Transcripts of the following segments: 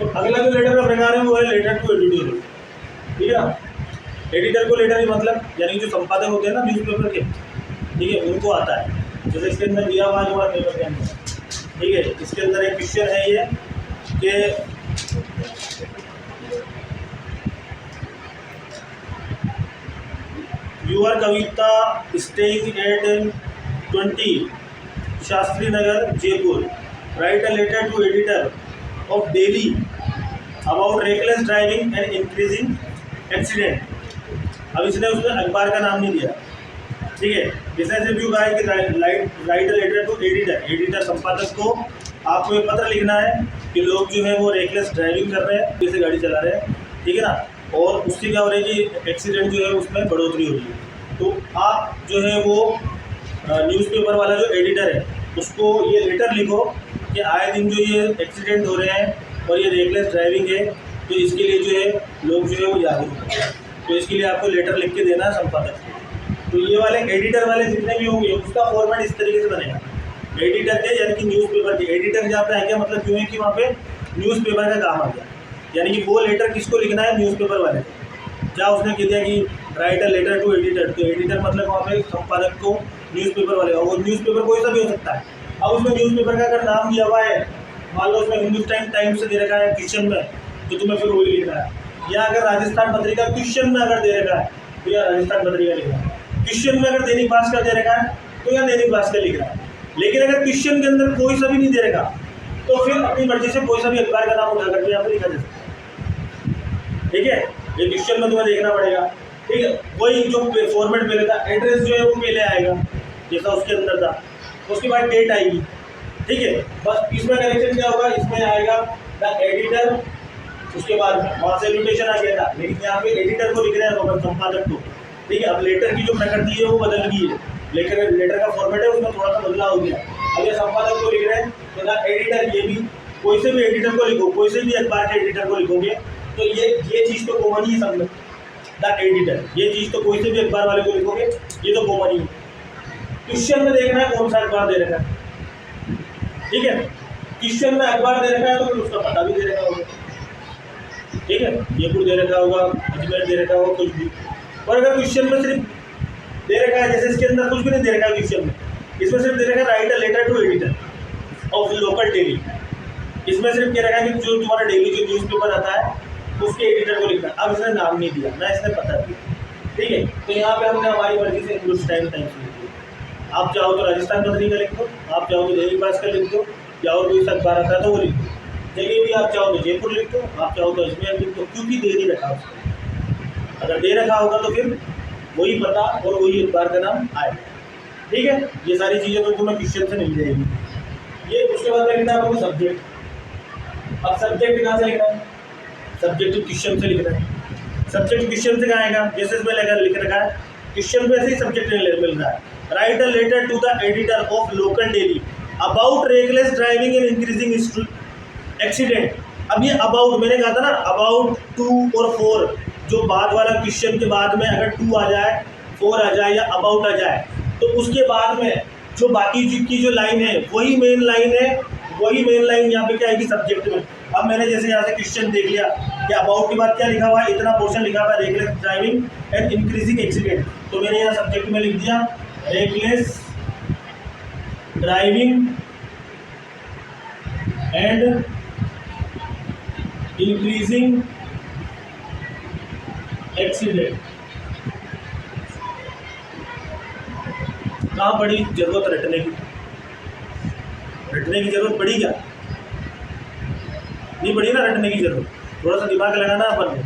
तो अगला जो लेटर का प्रकार है वो है लेटर टू एडिटर। ठीक है ना, एडिटर को लेटर मतलब यानी जो संपादक होते हैं ना न्यूज़पेपर के, ठीक है, उनको आता है। जैसे इसके अंदर दिया हुआ है हमारे पेपर के अंदर, ठीक है, इसके अंदर एक क्वेश्चन है ये कि your Kavita staying at 20 Shastri Nagar Jaipur, write a letter to editor of daily about reckless driving and increasing accident. अब इसने उसमें अखबार का नाम नहीं दिया, ठीक है। बिजनेस रिव्यू का है कि write a letter to editor, editor संपादक को आपको एक पत्र लिखना है कि लोग जो है वो रेकलेस ड्राइविंग कर रहे हैं, जैसे गाड़ी चला रहे हैं, ठीक है ना, और उससे क्या हो रहा है कि एक्सीडेंट जो है उसमें बढ़ोतरी हो रही है। तो आप जो है वो न्यूज़पेपर वाला जो एडिटर है उसको ये लेटर लिखो कि आए दिन जो ये एक्सीडेंट हो रहे हैं और ये रेकलेस ड्राइविंग है, तो इसके लिए जो है लोग जो है वो जागरूक हैं, तो इसके लिए आपको लेटर लिख के देना है संपादक को। तो ये वाले एडिटर वाले जितने भी होंगे उसका फॉर्मेट इस तरीके से बनेगा। एडिटर के यानी कि न्यूज़पेपर के एडिटर जहाँ पे आ गया, मतलब क्यों है कि वहाँ पे न्यूज़पेपर का काम आ गया, यानी कि वो लेटर किसको लिखना है, न्यूज़पेपर वाले को। जहाँ उसने कह दिया कि write a letter to editor, तो एडिटर मतलब वहाँ पे संपादक को न्यूज़पेपर वाले, और वो न्यूज़पेपर कोई सा भी हो सकता है। अब उसमें न्यूज़पेपर का अगर नाम दिया हुआ है, मान लो उसमें हिंदुस्तान टाइम्स से दे रखा है क्वेश्चन में, तो तुम्हें फिर वही लिखना है। या अगर राजस्थान पत्रिका क्वेश्चन में अगर दे रखा है तो या राजस्थान पत्रिका लिखना है। क्वेश्चन में अगर दैनिक भास्कर दे रखा है तो या दैनिक भास्कर लिखना है। लेकिन अगर क्वेश्चन के अंदर कोई सा भी नहीं दे रखा तो फिर अपनी मर्जी से कोई सा भी अखबार का नाम उठा करके यहाँ पर लिखा जा सकता है, ठीक है। ये क्वेश्चन में तुम्हें देखना पड़ेगा, ठीक है। वही जो फॉर्मेट पहले था, एड्रेस जो है वो पहले आएगा जैसा उसके अंदर था, उसके बाद डेट आएगी, ठीक है। बस इसमें करेक्शन क्या होगा, इसमें आएगा द एडिटर, उसके बाद वहाँ से एजुकेशन आ गया था, लेकिन यहाँ पे एडिटर को लिख रहे हैं संपादक को, ठीक है। अब लेटर की जो प्रकृति है वो बदल गई है, लेकिन लेटर का फॉर्मेट है उसमें थोड़ा सा बदलाव हो गया। अब ये संपादक को लिख रहे हैं तो द एडिटर, ये भी कोई से भी एडिटर को लिखो, कोई से भी अखबार के एडिटर को लिखोगे तो ये चीज़ तो कॉमन ही है सब में, द एडिटर, ये चीज़ तो कोई से भी अखबार वाले को लिखोगे ये तो कॉमन ही है। क्वेश्चन में देखना है कौन सा अखबार दे रखा है, ठीक है। क्वेश्चन में अखबार दे रखा है तो फिर उसका पता भी दे रखा होगा, ठीक है। जयपुर दे रखा होगा, अजमेर दे रखा होगा, कुछ भी। और अगर क्वेश्चन में सिर्फ दे रखा है, जैसे इसके अंदर कुछ भी नहीं दे रखा है क्वेश्चन में, इसमें सिर्फ दे रखा है write a letter to editor of local daily, इसमें सिर्फ कह रखा है कि जो तुम्हारा डेली जो न्यूज़पेपर आता है उसके एडिटर को लिखना। अब इसने नाम नहीं दिया ना, इसने पता दिया, ठीक है। तो यहाँ पे हमने हमारी मर्जी से हिंदुस्तान टाइम्स लिख दिया। आप चाहो तो राजस्थान पत्रिका लिख दो, आप चाहो तो दैनिक भास्कर लिख दो, या और कोई सा अखबार आता है तो वो लिख दो। चलिए भी आप चाहो तो जयपुर लिख दो, आप चाहो तो अजमेर लिख दो, क्योंकि दे नहीं रखा उसको। अगर दे रखा होगा तो फिर वही पता और वही अखबार का नाम आएगा, ठीक है। ये सारी चीज़ें तो तुम्हें क्वेश्चन से मिल जाएगी। ये उसके बाद में लिखना है आपको सब्जेक्ट। अब सब्जेक्ट कहाँ से लिखना है, सब्जेक्ट क्वेश्चन से लिखना है। सब्जेक्ट क्वेश्चन से कहाँ आएगा, जैसे इसमें लिख रखा है क्वेश्चन में से ही सब्जेक्ट मिल रहा है, write a letter to the editor of local daily about reckless driving and increasing accident. अब ये अबाउट, मैंने कहा था ना अबाउट 2 और 4, जो बाद वाला क्वेश्चन के बाद में अगर 2 आ जाए, 4 आ जाए या अबाउट आ जाए, तो उसके बाद में जो बाकी की जो लाइन है वही मेन लाइन है, वही मेन लाइन यहाँ पे क्या आएगी सब्जेक्ट में। अब मैंने जैसे यहाँ से क्वेश्चन देख लिया कि अबाउट के बाद क्या लिखा हुआ है, इतना पोर्शन लिखा हुआ है reckless driving and increasing accident, तो मैंने यहाँ सब्जेक्ट में लिख दिया reckless driving and increasing accident. कहाँ पड़ी जरूरत रटने की, रटने की जरूरत पड़ी क्या, नहीं पड़ी ना रटने की जरूरत। थोड़ा सा दिमाग लगाना है अपन को,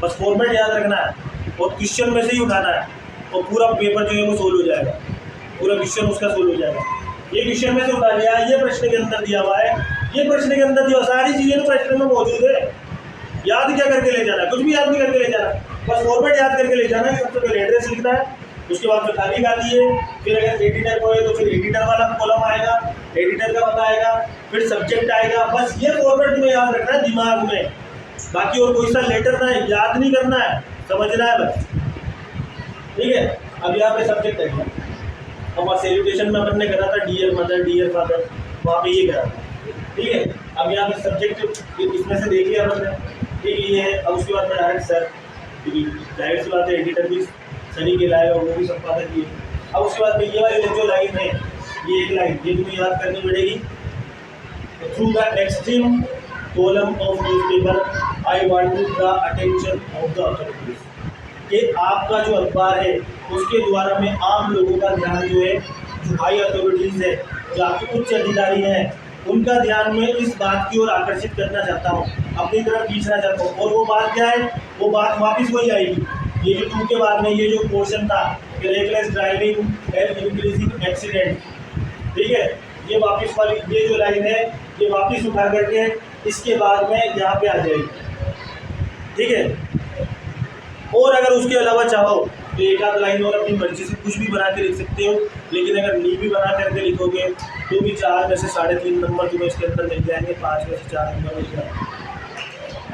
बस फॉर्मेट याद रखना है और क्वेश्चन में से ही उठाना है और पूरा पेपर जो है वो सोल्व हो जाएगा, पूरा क्वेश्चन उसका सोल्व हो जाएगा। ये क्वेश्चन में से उठा लिया, ये प्रश्न के अंदर दिया हुआ है, ये प्रश्न के अंदर जो सारी चीज़ें तो प्रश्न में मौजूद है। याद क्या करके ले जाना, कुछ भी याद नहीं करके ले जाना, बस फॉर्मेट याद करके ले जाना है। सबसे पहले एड्रेस लिखना है, उसके बाद में तारीख आती है, फिर अगर एडिटर को है तो फिर एडिटर वाला कॉलम आएगा, एडिटर का बताएगा, फिर सब्जेक्ट आएगा। बस ये फॉर्मेट तुम्हें याद रखना है दिमाग में, बाकी और कोई सा लेटर ना याद नहीं करना है, समझना है बस, ठीक है। अब यहाँ पे सब्जेक्ट है, अब सेलिब्रेशन में अपन ने करा था डियर मदर डियर फादर, वहाँ पे ये करा था, ठीक है। अब यहाँ पे सब्जेक्ट इसमें से देख लिया हमने, ठीक है, ये है। अब उसके बाद में डायरेक्ट सर, जाहिर सी बात है एडिटर भी सनी के लाए और वो भी संपादक ही है। अब उसके बाद में ये वाली जो लाइन है, ये एक लाइन ये तुम्हें याद करनी पड़ेगी। Through the extreme column of newspaper I want to the attention of the authorities, कि आपका जो अखबार है उसके द्वारा में आम लोगों का ध्यान जो है, जो हाई अथॉरिटीज़ है, जो आपके उच्च अधिकारी हैं, उनका ध्यान में इस बात की ओर आकर्षित करना चाहता हूँ, अपनी तरफ खींचना चाहता हूँ। और वो बात क्या है, वो बात वापस वही आएगी। ये जो 2 के बाद में ये जो पोर्शन था, reckless driving and increasing accident, ठीक है, ये वापस वाली ये जो लाइन है ये वापस उठा करके इसके बाद में यहाँ पे आ जाएगी, ठीक है। और अगर उसके अलावा चाहो तो एक आध लाइन और अपनी मर्जी से कुछ भी बना के लिख सकते हो, लेकिन अगर नी भी बना करके लिखोगे तो भी 4 में से 3.5 नंबर तुम्हें इसके अंदर मिल जाएंगे, 5 में से 4 नंबर मिल जाएंगे।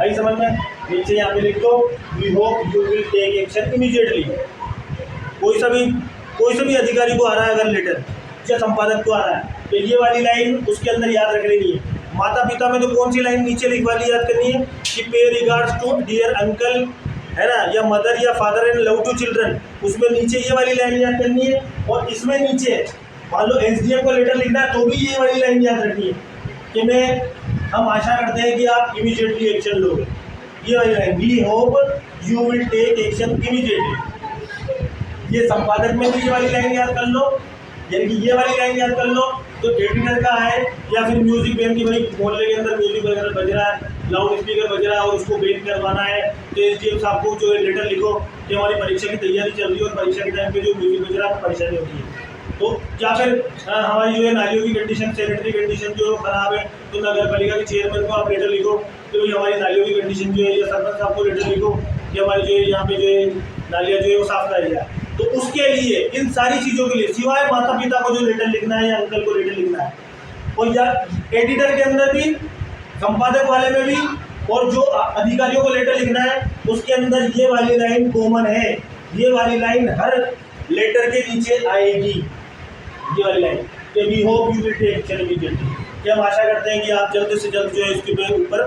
आई समझ में? नीचे यहाँ पे लिख दो, we hope you will take action immediately. कोई सा भी अधिकारी को आ रहा है अगर लेटर, या संपादक को आ रहा है, तो ये वाली लाइन उसके अंदर याद रख लेनी है। माता पिता में तो कौन सी लाइन नीचे लिख वाली याद करनी है कि पे रिगार्ड्स टू डियर अंकल, है ना, या मदर या father and love to children, उसमें नीचे ये वाली लाइन याद करनी है। और इसमें नीचे मान लो एसडीएम को लेटर लिखना है तो भी ये वाली लाइन याद रखनी है कि हम आशा करते हैं कि आप इमीडिएटली एक्शन लोगे। ये वाली line, we hope you will take action immediately. ये संपादक में भी ये वाली लाइन याद कर लो, यानी कि ये वाली लाइन याद कर लो तो एडिटर का है, या फिर म्यूजिक बैंड की भाई मोहल्ले के अंदर म्यूजिक वगैरह बज रहा है, लाउड स्पीकर बज रहा है और उसको बेन करवाना है, तो एसडीएम साहब को जो लेटर लिखो कि हमारी परीक्षा की तैयारी चल रही है और परीक्षा के टाइम पे जो म्यूजिक बज रहा है परेशानी होती है। तो या फिर हमारी जो है नालियों की कंडीशन, सैनिटरी कंडीशन जो खराब है, तो नगर पालिका के चेयरमैन को आप लेटर लिखो कि भाई हमारी नालियों की कंडीशन जो है, या सरपंच साहब को लेटर लिखो कि हमारी जो है यहाँ पे जो है नालियाँ जो है वो साफ कराई जाए। तो उसके लिए इन सारी चीज़ों के लिए सिवाय माता पिता को जो लेटर लिखना है या अंकल को लेटर लिखना है, और या एडिटर के अंदर भी, संपादक वाले में भी, और जो अधिकारियों को लेटर लिखना है उसके अंदर ये वाली लाइन कॉमन है। ये वाली लाइन हर लेटर के नीचे आएगी, ये वाली लाइन कि we hope you will take action immediately, कि हम आशा करते हैं कि आप जल्द से जल्द जो है इसके ऊपर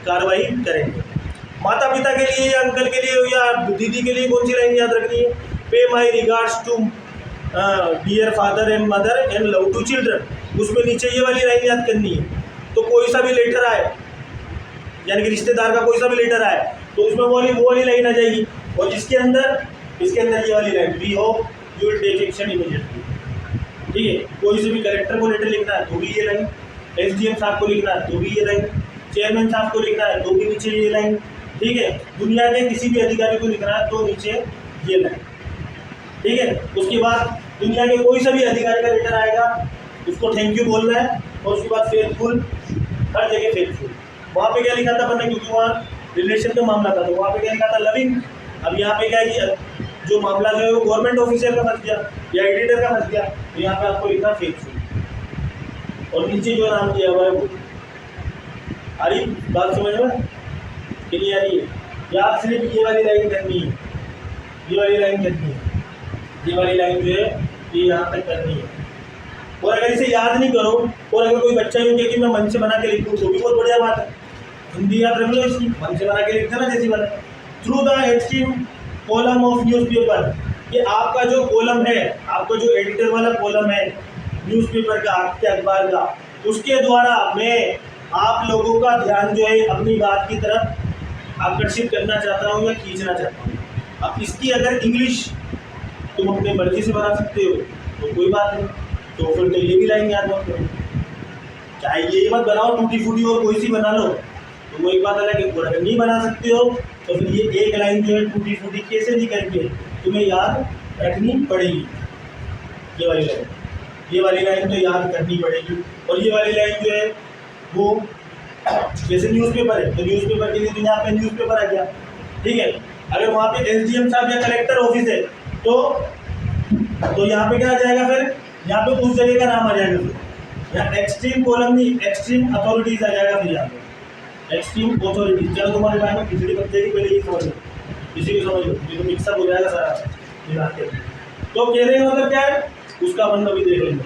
कार्रवाई करेंगे। माता पिता के लिए या अंकल के लिए या दीदी के लिए कौन सी लाइन याद रखनी है? Pay my regards to dear father and mother and love to children, उसमें नीचे ये वाली लाइन याद करनी है। तो कोई सा भी लेटर आए, यानी कि रिश्तेदार का कोई सा भी लेटर आए, तो उसमें वो वाली लाइन आ जाएगी। और इसके अंदर ये वाली line, we hope you will take action immediately, ठीक है। कोई से भी कलेक्टर को लेटर लिखना है तो भी ये लाइन, एसडीएम साहब को लिखना है तो भी ये लाइन, चेयरमैन साहब को लिखना है तो भी नीचे ये लाइन, ठीक है। दुनिया के किसी भी अधिकारी को लिखना है तो नीचे ये लाइन, ठीक है। उसके बाद दुनिया के कोई सा भी अधिकारी का लेटर आएगा, उसको थैंक यू बोलना है, और उसके बाद फेथफुल, हर जगह फेथफुल। वहाँ पे क्या लिखा था मैंने, क्योंकि वहाँ रिलेशन का मामला था तो वहाँ पे क्या लिखा था, लविंग। अब यहाँ पे क्या है कि जो मामला जो है वो गवर्नमेंट ऑफिसर का फंस गया या एडिटर का फंस गया, तो यहाँ पे आपको लिखना फेथफुल, और नीचे जो नाम दिया हुआ है वो। आ रही बात समझ में कि नहीं आ रही है? या आप सिर्फ ये वाली लाइन करनी है, ये वाली लाइन करनी है, ये वाली लाइन जो है ये यहाँ तक करनी है। और अगर इसे याद नहीं करो, और अगर कोई बच्चा यूँ कहे कि मैं मन से बना के लिख दूँ तो भी बहुत बढ़िया बात है, हिंदी याद रख लो इसकी, मन से बना के लिख देना जैसी बना। Through the extreme column of newspaper, ये आपका जो कॉलम है, आपका जो एडिटर वाला कॉलम है न्यूज़पेपर का, आपके अखबार का, उसके द्वारा मैं आप लोगों का ध्यान जो है अपनी बात की तरफ आकर्षित करना चाहता हूँ या खींचना चाहता हूँ। अब इसकी अगर इंग्लिश तुम अपनी मर्जी से बना सकते हो तो कोई बात नहीं, तो फिर तो ये भी लाइन याद मत करो, चाहे ये मत बनाओ टूटी फूटी और कोई सी बना लो, तो वो एक बात अलग है। अगर नहीं बना सकते हो तो फिर ये एक लाइन जो है टूटी फूटी कैसे नहीं करके तुम्हें याद रखनी पड़ेगी। ये वाली लाइन तो याद करनी पड़ेगी। और ये वाली लाइन जो है वो जैसे न्यूज़पेपर है तो न्यूज़पेपर के लिए तो यहाँ पे न्यूज़पेपर आ गया, ठीक है। अगर वहाँ पे एसडीएम साहब या कलेक्टर ऑफिस है तो यहाँ पे क्या आ जाएगा, फिर यहाँ पे उस जगह का नाम आ जाएगा, फिर यहाँ एक्सट्रीम कॉलम नहीं, एक्सट्रीम अथॉरिटीज आ जाएगा। फिर यहाँ पे एक्सट्रीम अथॉरिटीज, चलो तुम्हारे टाइम में खिचड़ी पत्ते की पहले ये समझ लो, किसी को समझ लो, ये तो मिक्सअप हो जाएगा सारा मिलाते हैं। तो कह रहे हैं मतलब क्या है, उसका मतलब भी देख लेंगे।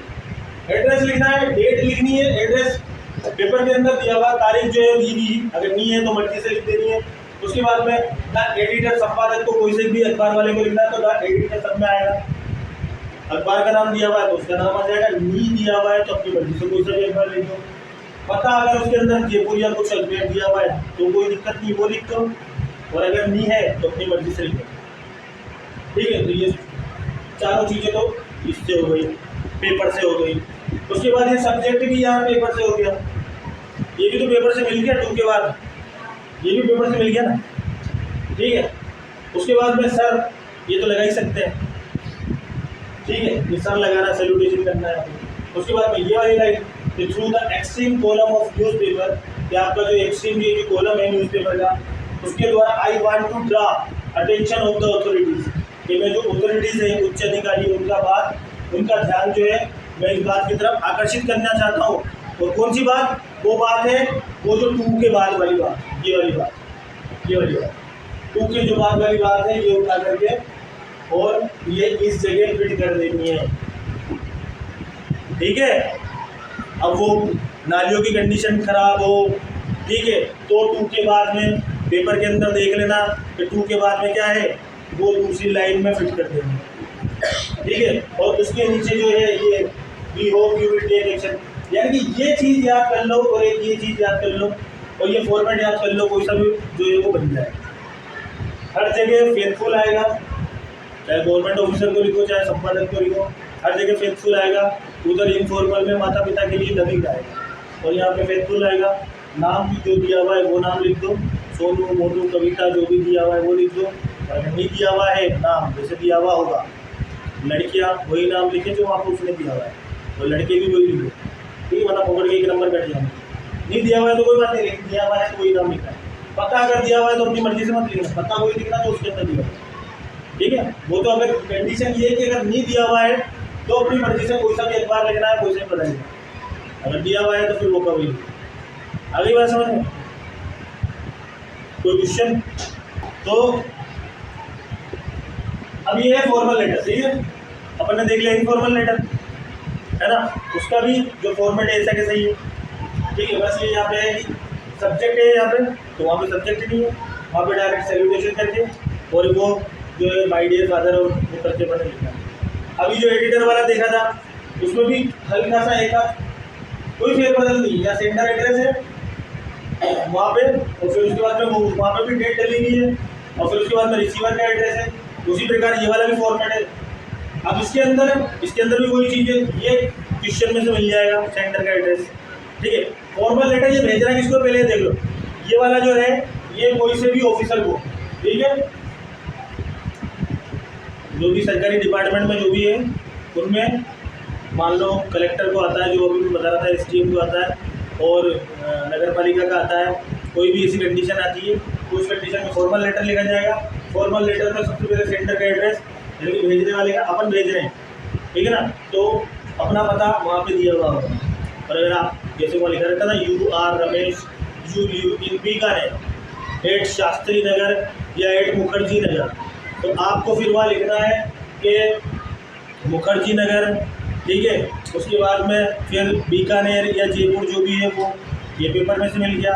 एड्रेस लिखना है, डेट लिखनी है, एड्रेस पेपर के अंदर दिया हुआ तारीख जो है दी हुई, अगर नहीं है तो मर्जी से लिख देनी है। उसके बाद में द एडिटर, संपादक को कोई से भी अखबार वाले को लिखना है तो द एडिटर सब में आएगा। अखबार का नाम दिया हुआ है तो उसका नाम आ जाएगा। नहीं दिया हुआ है तो अपनी मर्जी से कोई सा भी अखबार लिख दो। पता अगर उसके अंदर जयपुर या कुछ अजमेर दिया हुआ है तो कोई दिक्कत नहीं, वो लिख दो, और अगर नहीं है तो अपनी मर्जी से लिख दो। ठीक है, तो ये चारों चीज़ें तो इससे हो गई, पेपर से हो गई। उसके बाद ये सब्जेक्ट भी यहाँ पेपर से हो गया, ये भी तो पेपर से मिल गया 2 के बाद, ये भी पेपर से मिल गया ना। ठीक है, उसके बाद में सर ये तो लगा ही सकते हैं। ठीक है, ये सर लगाना, सैल्यूटेशन करना है। उसके बाद में ये वाली line, through the extreme column of newspaper, कि आपका जो एक्सट्रीम ये जो कॉलम है न्यूज़पेपर का, उसके द्वारा I want to draw attention of the authorities, कि मैं जो अथॉरिटीज़ हैं, उच्च अधिकारी, उनका ध्यान जो है मैं इस बात की तरफ आकर्षित करना चाहता हूँ। और कौन सी बात? वो बात है वो जो 2 के बाद वाली बात, ये वाली बात 2 के जो बाद वाली बात है, ये उठा करके और ये इस जगह फिट कर देनी है। ठीक है, अब वो नालियों की कंडीशन खराब हो, ठीक है, तो 2 के बाद में पेपर के अंदर देख लेना कि 2 के बाद में क्या है, वो दूसरी लाइन में फिट कर देना। ठीक है, और उसके नीचे जो है ये we hope you will take action, यानी कि ये चीज़ याद कर लो और एक ये चीज़ याद कर लो और ये फॉर्मेट याद कर लो, कोई सा भी जो है वो बन जाए। हर जगह फेथफुल आएगा, चाहे गवर्नमेंट ऑफिसर को लिखो चाहे संपादक को लिखो, हर जगह फेथफुल आएगा। उधर इनफॉर्मल में माता पिता के लिए लविंग आएगा और यहाँ पे फेथफुल आएगा। नाम भी जो दिया हुआ है वो नाम लिख दो, सोनू, मोनू, कविता, जो भी दिया हुआ है वो लिख दो। अगर नहीं दिया हुआ है नाम, जैसे दिया हुआ होगा लड़कियाँ, वही नाम लिखे जो आपको उसने दिया हुआ है, और लड़के भी वही लिखे। ठीक है, मतलब पकड़ के 1 नंबर कट जाए। नहीं दिया हुआ है तो कोई बात नहीं, लेकिन दिया हुआ है तो वही नाम लिखा है। पता अगर दिया हुआ है तो अपनी मर्जी से मत लिखना, पता वही लिखना तो उसके अंदर दिया हुआ है। ठीक है, वो तो अगर कंडीशन ये है कि अगर नहीं दिया हुआ है तो अपनी मर्जी से कोई सा भी अखबार लिखना है, कोई सा भी पता नहीं। अगर दिया हुआ है तो फिर वो का वही। अगली बात समझ में? कोई क्वेश्चन? तो अब ये है फॉर्मल लेटर। ठीक है, अपन ने देख लिया इनफॉर्मल लेटर, है ना, उसका भी जो फॉर्मेट है ऐसा के सही है। ठीक है, बस ये यहाँ पे है कि सब्जेक्ट है यहाँ पे, तो वहाँ पे सब्जेक्ट नहीं है, वहाँ पे डायरेक्ट सैल्यूटेशन करके और वो जो है माय डियर फादर और वो करके मैंने लिखा। अभी जो एडिटर वाला देखा था उसमें भी हल्का सा एक कोई फेरबदल नहीं, या सेंटर एड्रेस है वहाँ पे, और फिर उसके बाद में वो वहाँ पे भी डेट डली हुई है, और फिर उसके बाद में रिसीवर का एड्रेस है। उसी प्रकार ये वाला भी फॉर्मेट है। अब इसके अंदर भी वही चीज़ है, ये क्वेश्चन में से मिल जाएगा सेंटर का एड्रेस। ठीक है, फॉर्मल लेटर ये भेजना है किसको, पहले देख लो। ये वाला जो है ये कोई से भी ऑफिसर को, ठीक है, जो भी सरकारी डिपार्टमेंट में जो भी है उनमें, मान लो कलेक्टर को आता है, जो अभी बता रहा था, एसडीएम को आता है, और नगर पालिका का आता है। कोई भी ऐसी कंडीशन आती है तो उस कंडीशन में फॉर्मल लेटर लिखा जाएगा। फॉर्मल लेटर में सबसे पहले सेंटर का एड्रेस, यानी कि भेजने वाले का, अपन भेज रहे हैं, ठीक है ना, तो अपना पता वहाँ पे दिया हुआ होगा। और अगर आप जैसे वो लिखा रहता है ना, you are Ramesh, you live in Bikaner at Shastri Nagar या एट मुखर्जी नगर, तो आपको फिर वहाँ लिखना है कि मुखर्जी नगर। ठीक है, उसके बाद में फिर बीकानेर या जयपुर जो भी है वो, ये पेपर में से मिल गया।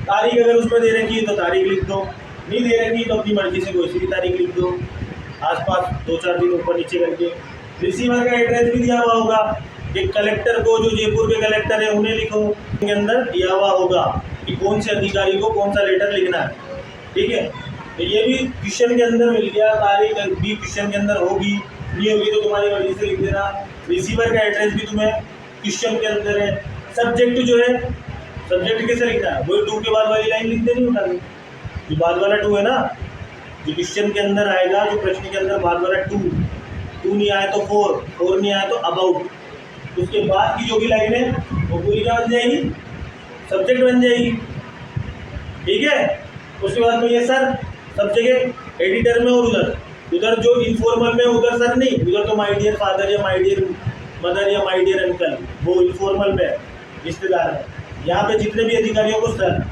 तारीख अगर उसमें दे रखी है तो तारीख लिख दो, नहीं दे रखी तो अपनी मर्जी से कोई सी भी तारीख लिख दो, आसपास 2-4 दिन ऊपर नीचे करके। रिसीवर का एड्रेस भी दिया हुआ होगा कि कलेक्टर को, जो जयपुर के कलेक्टर है उन्हें लिखो, के अंदर दिया हुआ होगा कि कौन से अधिकारी को कौन सा लेटर लिखना है। ठीक है, तो ये भी क्वेश्चन के अंदर मिल गया। तारीख भी क्वेश्चन के अंदर होगी, नहीं होगी तो तुम्हारी मर्जी से लिख देना। रिसीवर का एड्रेस भी तुम्हें क्वेश्चन के अंदर है। सब्जेक्ट जो है, सब्जेक्ट कैसे लिखना है, वही 2 के बाद वाली लाइन लिख देनी उठा के, जो बाद वाला 2 है ना, जो क्वेश्चन के अंदर आएगा, जो प्रश्न के अंदर बाद वाला 2 नहीं आया तो 4 नहीं आया तो अबाउट, उसके बाद की जो भी लाइन है वो पूरी क्या बन जाएगी, सब्जेक्ट बन जाएगी। ठीक है, उसके बाद में ये सर सब जगह एडिटर में, और उधर जो इनफॉर्मल में उधर सर नहीं, उधर तो माय डियर फादर या माय डियर मदर या माय डियर अंकल, वो इनफॉर्मल में रिश्तेदार है। यहाँ पे जितने भी अधिकारियों को सर।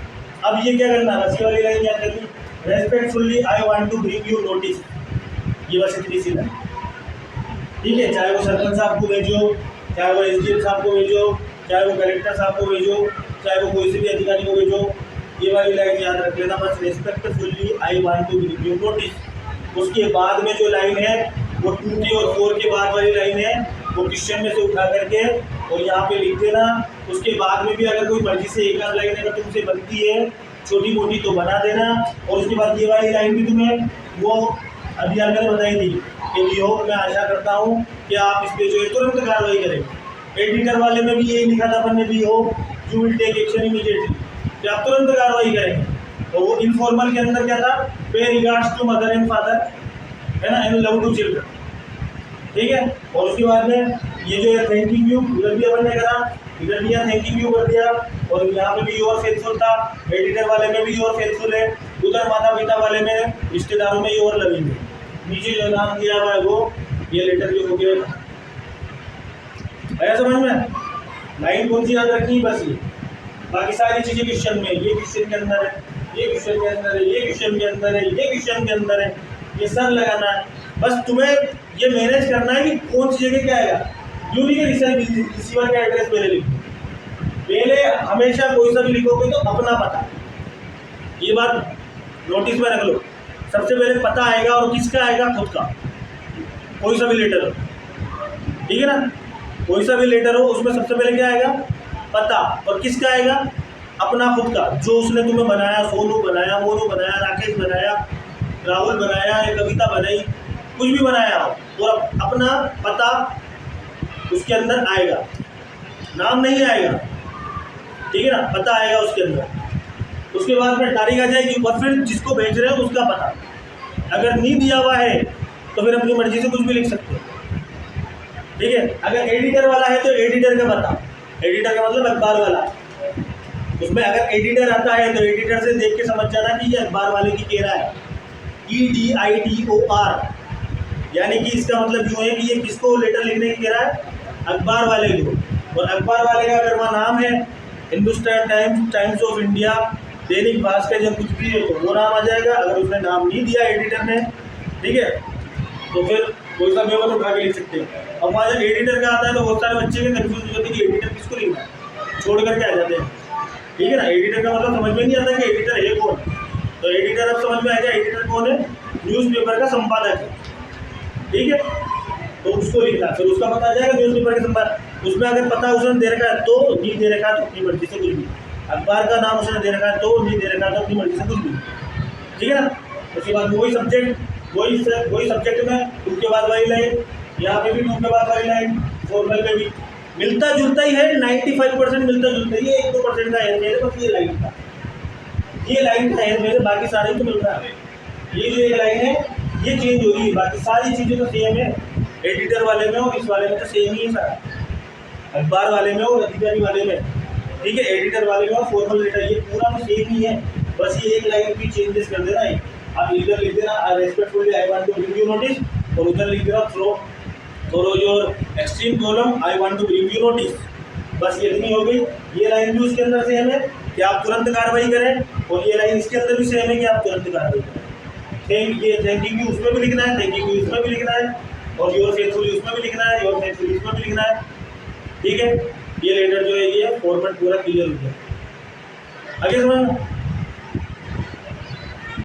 अब ये क्या करना, रसी वाली लाइन क्या करनी, respectfully I want to bring you notice, ये बस इतनी सी लाइन। ठीक है, चाहे वो सरपंच साहब को भेजो, चाहे वो एसडीएम साहब को भेजो, चाहे वो कलेक्टर साहब को भेजो, चाहे वो कोई से भी अधिकारी को भेजो, ये वाली लाइन याद रख लेना बस, respectfully I want to give you notice. उसके बाद में जो लाइन है वो 2 के और 4 के बाद वाली लाइन है, वो क्वेश्चन में से उठा करके और यहाँ पे लिख देना। उसके बाद में भी अगर कोई मर्जी से एक आध लाइन अगर तुमसे बनती है छोटी मोटी तो बना देना। और उसके बाद ये वाली लाइन भी तुम्हें वो अभी मैंने बताई थी कि वी होप, मैं आशा करता हूँ कि आप इस पर जो है तुरंत कार्रवाई करेंगे। एडिटर वाले में भी यही लिखा था अपन ने, we hope you will take action immediately, कि आप तुरंत कार्रवाई करेंगे। और वो इनफॉर्मल के अंदर क्या था, pay regards to mother and father, है ना, एंड लव टू चिल्ड्रन, ठीक है। और उसके बाद में ये जो है थैंकिंग यू, उधर भी अपन ने करा, इधर भी थैंकिंग यू कर दिया। और यहाँ पे भी योर फेथफुल था, एडिटर वाले में भी योर फेथफुल है, उधर माता पिता वाले में रिश्तेदारों में योर लविंग है। नीचे जो नाम दिया हुआ है वो ये लेटर जो हो गया, आया समझ में? लाइन कौन सी याद रखनी, बस ये, बाकी सारी चीजें क्वेश्चन में, ये क्वेश्चन के अंदर है, ये क्वेश्चन के अंदर है, ये क्वेश्चन के अंदर है, ये क्वेश्चन के अंदर है, ये सब लगाना है। बस तुम्हें ये मैनेज करना है कि कौन सी जगह क्या आएगा। यूँ नहीं कि रिसीवर का एड्रेस पहले लिखो, पहले हमेशा कोई सा भी लिखोगे तो अपना पता, ये बात नोटिस में रख लो। सबसे पहले पता आएगा, और किसका आएगा, खुद का। कोई सा भी लेटर हो, ठीक है ना, कोई सा भी लेटर हो उसमें सबसे पहले क्या आएगा, पता, और किसका आएगा, अपना खुद का, जो उसने तुम्हें बनाया, सोनू बनाया, मोनू बनाया, राकेश बनाया, राहुल बनाया, या कविता बनाई, कुछ भी बनाया हो, और अपना पता उसके अंदर आएगा, नाम नहीं आएगा, ठीक है ना, पता आएगा उसके अंदर। उसके बाद में तारीख आ जाएगी, और फिर जिसको भेज रहे हो उसका पता। अगर नहीं दिया हुआ है तो फिर अपनी मर्जी से कुछ भी लिख सकते हो, ठीक है। अगर एडिटर वाला है तो एडिटर का पता, एडिटर का मतलब अखबार वाला, उसमें अगर एडिटर आता है तो एडिटर से देख के समझ जाना कि ये अखबार वाले की कह रहा है, EDITOR, यानी कि इसका मतलब यूँ है कि ये किसको लेटर लिखने की कह रहा है, अखबार वाले को। और अखबार वाले का अगर वहाँ नाम है Hindustan times, times of India, Dainik Bhaskar या कुछ भी है तो वो नाम आ जाएगा। अगर उसने नाम नहीं दिया एडिटर ने, ठीक है, तो फिर कोई सा पेपर उठा के लिख सकते हैं। अब वहाँ जब एडिटर का आता है तो बहुत सारे बच्चे के कन्फ्यूज हो जाते हैं कि एडिटर किसको लिखना है, छोड़ करके आ जाते हैं, ठीक है ना। एडिटर का मतलब समझ में नहीं आता कि एडिटर है कौन, तो एडिटर अब समझ में आ जाए एडिटर कौन है, न्यूज़पेपर का संपादक है, ठीक है, तो उसको लिखना, फिर उसका पता आ जाएगा न्यूज़पेपर के संपादक। उसमें अगर पता उसने दे रखा है तो, नहीं दे रखा है तो अपनी मर्जी से कुछ भी, अखबार का नाम उसने दे रखा है तो, नहीं दे रखा है तो अपनी मर्जी से कुछ भी, ठीक है ना। उसके बाद वही सब्जेक्ट, वही सब्जेक्ट में 2 के बाद वाली लाइन, यहाँ पे भी 2 के बाद वाली लाइन, फॉर्मल में भी मिलता जुलता ही है, 95% मिलता जुलता ही है, 1-2% का है मेरे पास, ये लाइन का, ये लाइन का है मेरे, बाकी सारे तो मिल रहा है। ये जो एक लाइन है ये चेंज हो रही है, बाकी सारी चीज़ें तो सेम है, एडिटर वाले में और इस वाले में तो सेम ही है सारा, अखबार वाले में और अधिकारी वाले में, ठीक है, एडिटर वाले में और फॉर्मल लेटर, ये पूरा तो सेम ही है, बस ये एक लाइन की चेंजेस कर देना है। आप इधर लिख देना respectfully I want to give you notice, और उधर लिख देना through your extreme column I want to give you notice, बस ये इतनी हो गई। ये लाइन भी उसके अंदर सेम है कि आप तुरंत कार्रवाई करें, और ये लाइन इसके अंदर भी सेम है कि आप तुरंत कार्रवाई करें। थैंकिंग यू उसमें भी लिखना है, थैंकिंग यू इसमें भी लिखना है, और योर फेथफुली उसमें भी लिखना है, योर फेथफुली इसमें भी लिखना है, ठीक है। ये लेटर जो है ये फॉर्मेट पूरा क्लियर हो गया, आगे समझ।